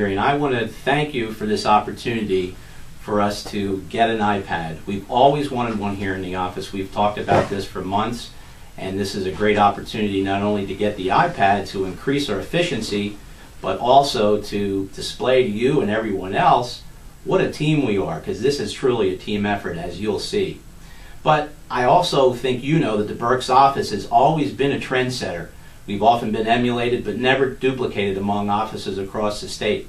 Marjorie, and I want to thank you for this opportunity for us to get an iPad. We've always wanted one here in the office. We've talked about this for months, and this is a great opportunity not only to get the iPad to increase our efficiency, but also to display to you and everyone else what a team we are, because this is truly a team effort, as you'll see. But I also think you know that the Berks office has always been a trendsetter. We've often been emulated but never duplicated among offices across the state.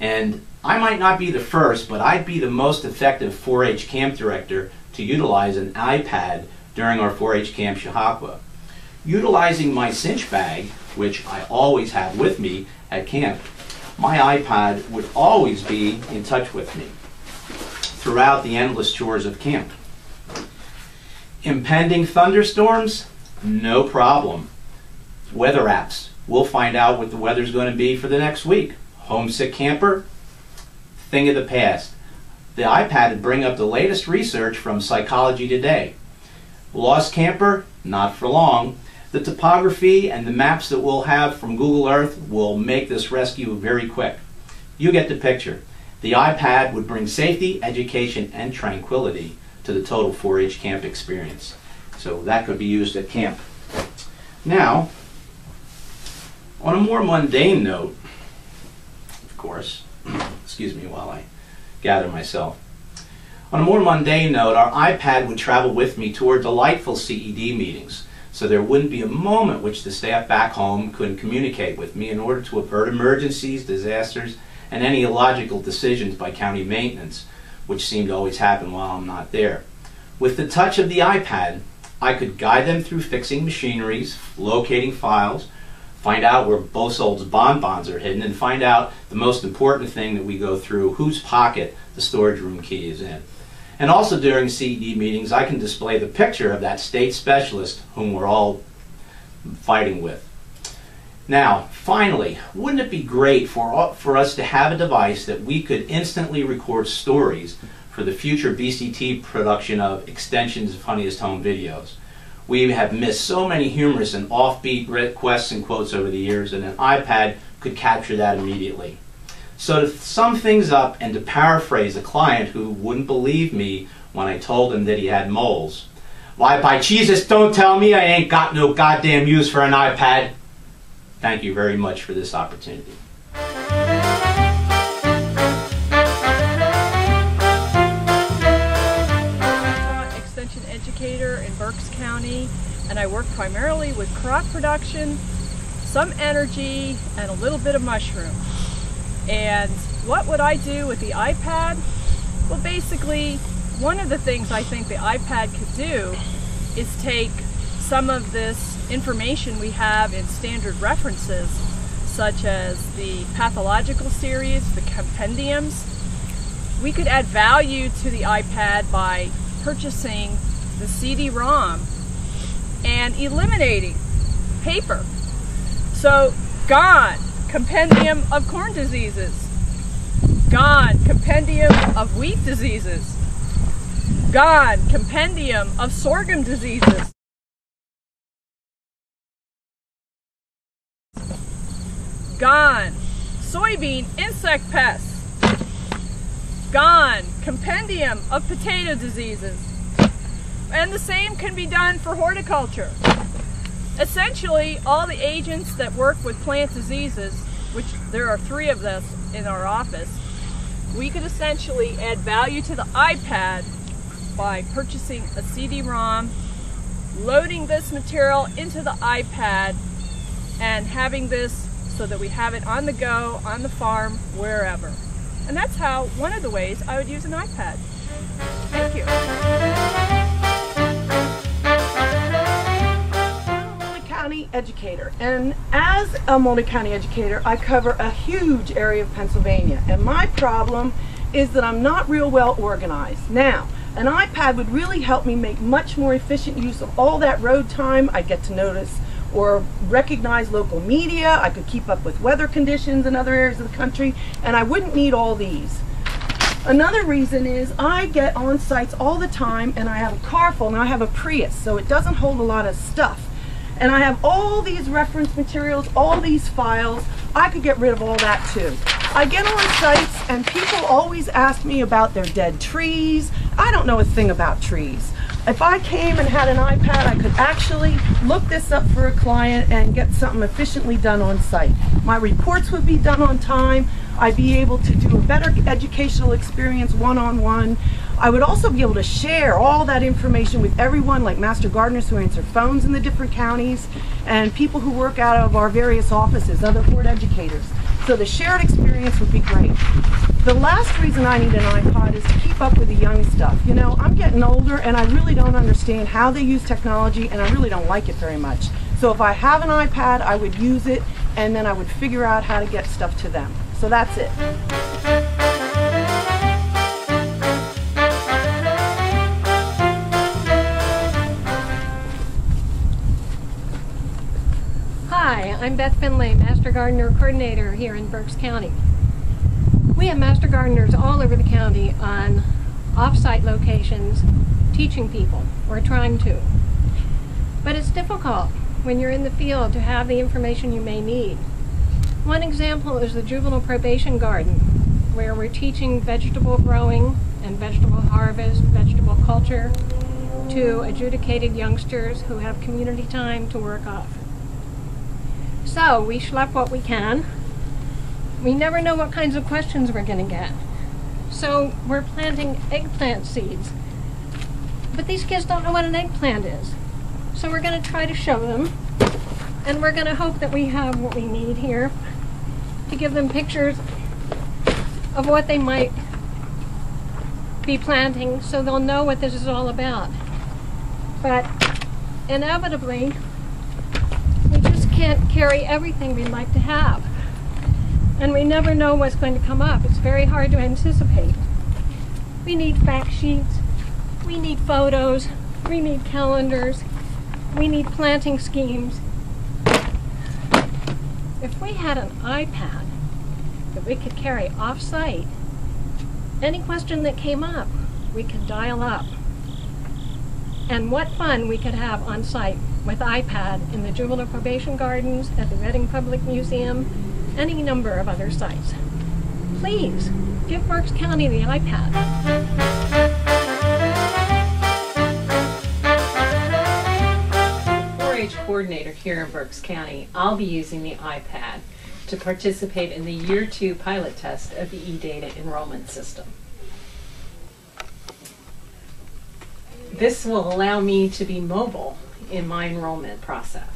And I might not be the first, but I'd be the most effective 4-H camp director to utilize an iPad during our 4-H Camp Chautauqua. Utilizing my cinch bag, which I always have with me at camp, my iPad would always be in touch with me throughout the endless chores of camp. Impending thunderstorms? No problem. Weather apps. We'll find out what the weather's going to be for the next week. Homesick camper? Thing of the past. The iPad would bring up the latest research from Psychology Today. Lost camper? Not for long. The topography and the maps that we'll have from Google Earth will make this rescue very quick. You get the picture. The iPad would bring safety, education, and tranquility to the total 4-H camp experience. So that could be used at camp. Now, on a more mundane note, of course, excuse me while I gather myself. On a more mundane note, our iPad would travel with me toward delightful CED meetings, so there wouldn't be a moment which the staff back home couldn't communicate with me in order to avert emergencies, disasters, and any illogical decisions by county maintenance, which seem to always happen while I'm not there. With the touch of the iPad, I could guide them through fixing machineries, locating files, find out where Bosol's bonbons are hidden, and find out the most important thing that we go through, whose pocket the storage room key is in. And also during CED meetings, I can display the picture of that state specialist whom we're all fighting with. Now, finally, wouldn't it be great for us to have a device that we could instantly record stories for the future BCT production of Extension's Funniest Home Videos? We have missed so many humorous and offbeat requests and quotes over the years, and an iPad could capture that immediately. So to sum things up and to paraphrase a client who wouldn't believe me when I told him that he had moles, why, by Jesus, don't tell me I ain't got no goddamn use for an iPad. Thank you very much for this opportunity. Extension educator in Berks County, and I work primarily with crop production, some energy, and a little bit of mushroom. And what would I do with the iPad? Well, basically, one of the things I think the iPad could do is take some of this information we have in standard references, such as the pathological series, the compendiums. We could add value to the iPad by purchasing the CD-ROM and eliminating paper. So, gone compendium of corn diseases, gone compendium of wheat diseases, gone compendium of sorghum diseases, gone soybean insect pests, gone compendium of potato diseases. And the same can be done for horticulture. Essentially, all the agents that work with plant diseases, which there are 3 of us in our office, we could essentially add value to the iPad by purchasing a CD-ROM, loading this material into the iPad, and having this so that we have it on the go, on the farm, wherever. And that's how, one of the ways I would use an iPad. Thank you. County educator, and as a multi-county educator I cover a huge area of Pennsylvania, and my problem is that I'm not real well organized. Now, an iPad would really help me make much more efficient use of all that road time. I get to notice or recognize local media, I could keep up with weather conditions in other areas of the country, and I wouldn't need all these. Another reason is I get on sites all the time and I have a car full, and I have a Prius, so it doesn't hold a lot of stuff. And I have all these reference materials, all these files. I could get rid of all that too. I get on sites and people always ask me about their dead trees. I don't know a thing about trees. If I came and had an iPad, I could actually look this up for a client and get something efficiently done on site. My reports would be done on time. I'd be able to do a better educational experience one-on-one. I would also be able to share all that information with everyone, like master gardeners who answer phones in the different counties and people who work out of our various offices, other board educators. So the shared experience would be great. The last reason I need an iPod is to keep up with the young stuff. You know, I'm getting older and I really don't understand how they use technology, and I really don't like it very much. So if I have an iPad, I would use it and then I would figure out how to get stuff to them. So that's it. Hi, I'm Beth Finlay, Master Gardener Coordinator here in Berks County. We have Master Gardeners all over the county on off-site locations teaching people, or trying to. But it's difficult when you're in the field to have the information you may need. One example is the juvenile probation garden, where we're teaching vegetable growing and vegetable harvest, vegetable culture to adjudicated youngsters who have community time to work off. So we schlep what we can. We never know what kinds of questions we're going to get. So we're planting eggplant seeds. But these kids don't know what an eggplant is. So we're going to try to show them. And we're going to hope that we have what we need here to give them pictures of what they might be planting so they'll know what this is all about. But inevitably, we just can't carry everything we'd like to have. And we never know what's going to come up. It's very hard to anticipate. We need fact sheets, we need photos, we need calendars, we need planting schemes. If we had an iPad that we could carry off-site, any question that came up, we could dial up. And what fun we could have on site with iPad in the juvenile probation gardens, at the Reading Public Museum, any number of other sites. Please, give Berks County the iPad. 4-H coordinator here in Berks County. I'll be using the iPad to participate in the Year 2 pilot test of the eData enrollment system. This will allow me to be mobile in my enrollment process.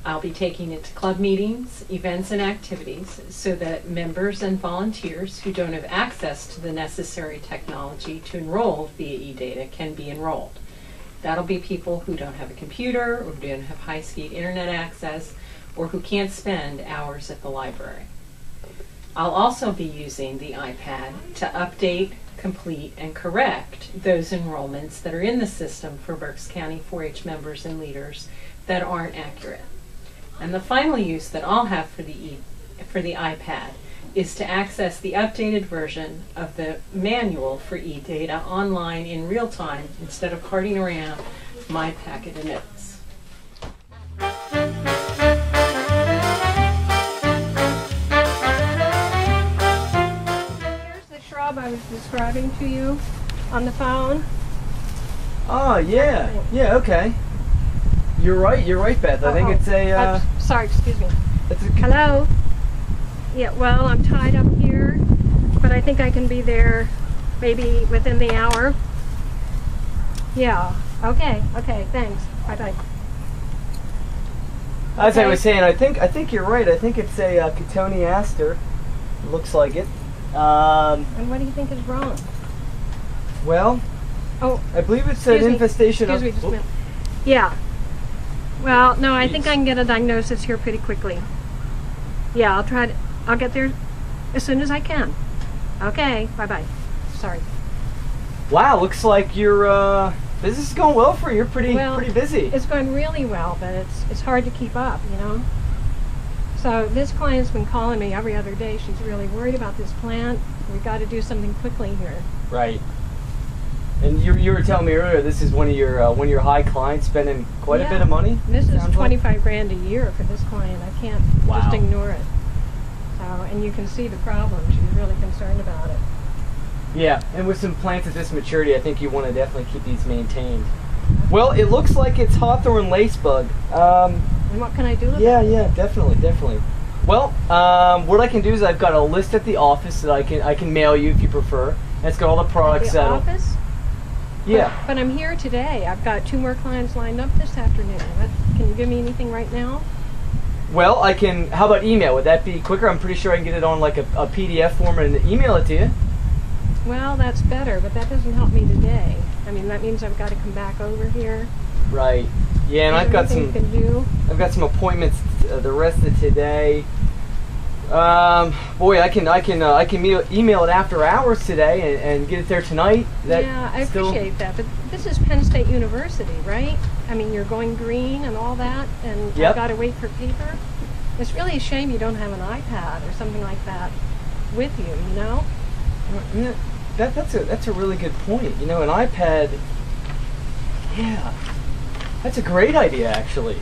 I'll be taking it to club meetings, events, and activities so that members and volunteers who don't have access to the necessary technology to enroll via eData can be enrolled. That'll be people who don't have a computer, or who don't have high-speed internet access, or who can't spend hours at the library. I'll also be using the iPad to update, complete, and correct those enrollments that are in the system for Berks County 4-H members and leaders that aren't accurate. And the final use that I'll have for the iPad is to access the updated version of the manual for eData online in real time instead of carting around my packet of notes. Here's the shrub I was describing to you on the phone. Oh, yeah. Yeah, okay. You're right, Beth. I think it's a... sorry, excuse me. It's a, Hello? Yeah, well, I'm tied up here, but I think I can be there maybe within the hour. Yeah, okay, thanks. Bye-bye. As I was saying, I think you're right. I think it's a Cotoneaster. Looks like it. And what do you think is wrong? Well, I believe it's an infestation of... Excuse me just a minute. Yeah. Well, no, I think I can get a diagnosis here pretty quickly. Yeah, I'll get there as soon as I can. Okay, bye-bye. Sorry. Wow, looks like your business is going well for you. You're pretty busy. It's going really well, but it's hard to keep up, you know. So this client's been calling me every other day. She's really worried about this plant. We've got to do something quickly here. Right. And you were telling me earlier this is one of your high clients spending quite a bit of money. This is 25 grand a year for this client. I can't just ignore it. And you can see the problem. She's really concerned about it. Yeah, and with some plants at this maturity, I think you want to definitely keep these maintained. Well, it looks like it's hawthorn lacebug. And what can I do with it? Yeah, definitely. Well, what I can do is I've got a list at the office that I can mail you if you prefer. And it's got all the products At the office? Yeah. But I'm here today. I've got 2 more clients lined up this afternoon. Can you give me anything right now? Well, I can. How about email? Would that be quicker? I'm pretty sure I can get it on like a PDF form and email it to you. Well, that's better, but that doesn't help me today. I mean, that means I've got to come back over here. Right. Yeah, and I've got some. You can do? I've got some appointments the rest of today. Boy, I can email it after hours today and get it there tonight. Yeah, I appreciate that. But this is Penn State University, right? I mean, you're going green and all that, and Yep. I've got to wait for paper. It's really a shame you don't have an iPad or something like that with you, you know? Yeah, that's a really good point. You know, an iPad. Yeah, that's a great idea, actually.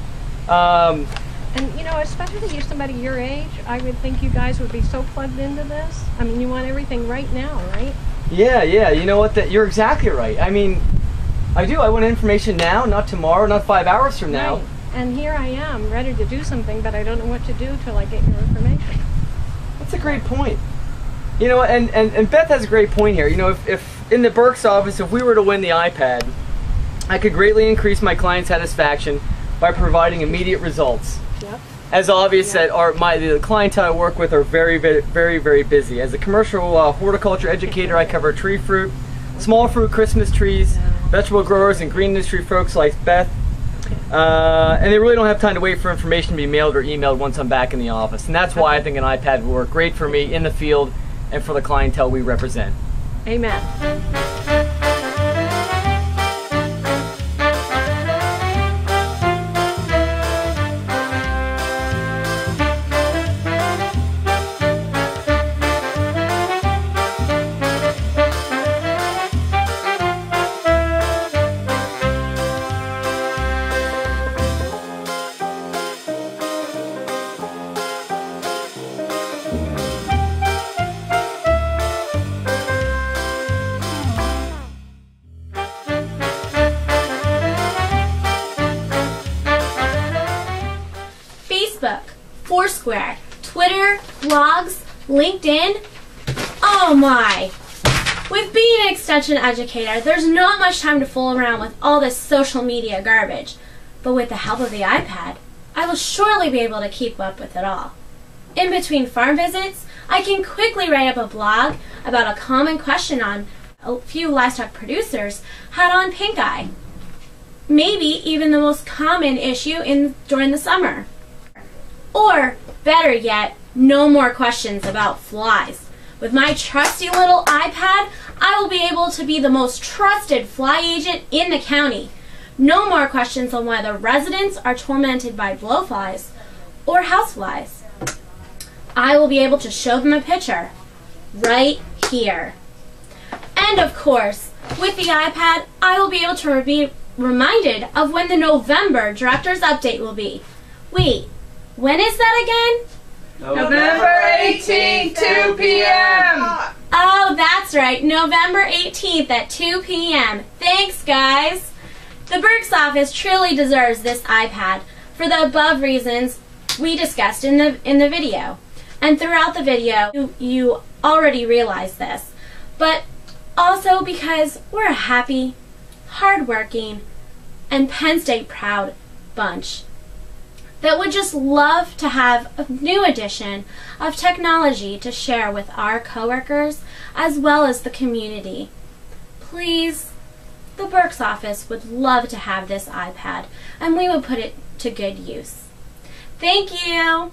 And you know, especially somebody your age, I would think you guys would be so plugged into this. I mean, you want everything right now, right? Yeah. You know what? You're exactly right. I mean, I do. I want information now, not tomorrow, not 5 hours from now. Right. And here I am, ready to do something, but I don't know what to do till I get your information. That's a great point. You know, and Beth has a great point here. You know, if in the Berks office, if we were to win the iPad, I could greatly increase my client satisfaction by providing immediate results. Yep. As obvious that the clientele I work with are very busy. As a commercial horticulture educator, I cover tree fruit, small fruit Christmas trees, vegetable growers, and green industry folks like Beth. And they really don't have time to wait for information to be mailed or emailed once I'm back in the office. And that's why I think an iPad would work great for me in the field and for the clientele we represent. Amen. Facebook, Foursquare, Twitter, blogs, LinkedIn. Oh my! With being an extension educator, there's not much time to fool around with all this social media garbage. But with the help of the iPad, I will surely be able to keep up with it all. In between farm visits, I can quickly write up a blog about a common question on a few livestock producers had on pink eye. Maybe even the most common issue during the summer. Or, better yet, no more questions about flies. With my trusty little iPad, I will be able to be the most trusted fly agent in the county. No more questions on whether residents are tormented by blowflies or houseflies. I will be able to show them a picture right here. And of course, with the iPad, I will be able to be reminded of when the November Director's Update will be. Wait, when is that again? November 18th, 2 p.m. Oh, that's right, November 18th at 2 p.m. Thanks, guys. The Berks office truly deserves this iPad for the above reasons we discussed in the video. And throughout the video, you already realize this. But also because we're a happy, hardworking, and Penn State proud bunch that would just love to have a new addition of technology to share with our coworkers as well as the community. Please, the Berks office would love to have this iPad, and we would put it to good use. Thank you!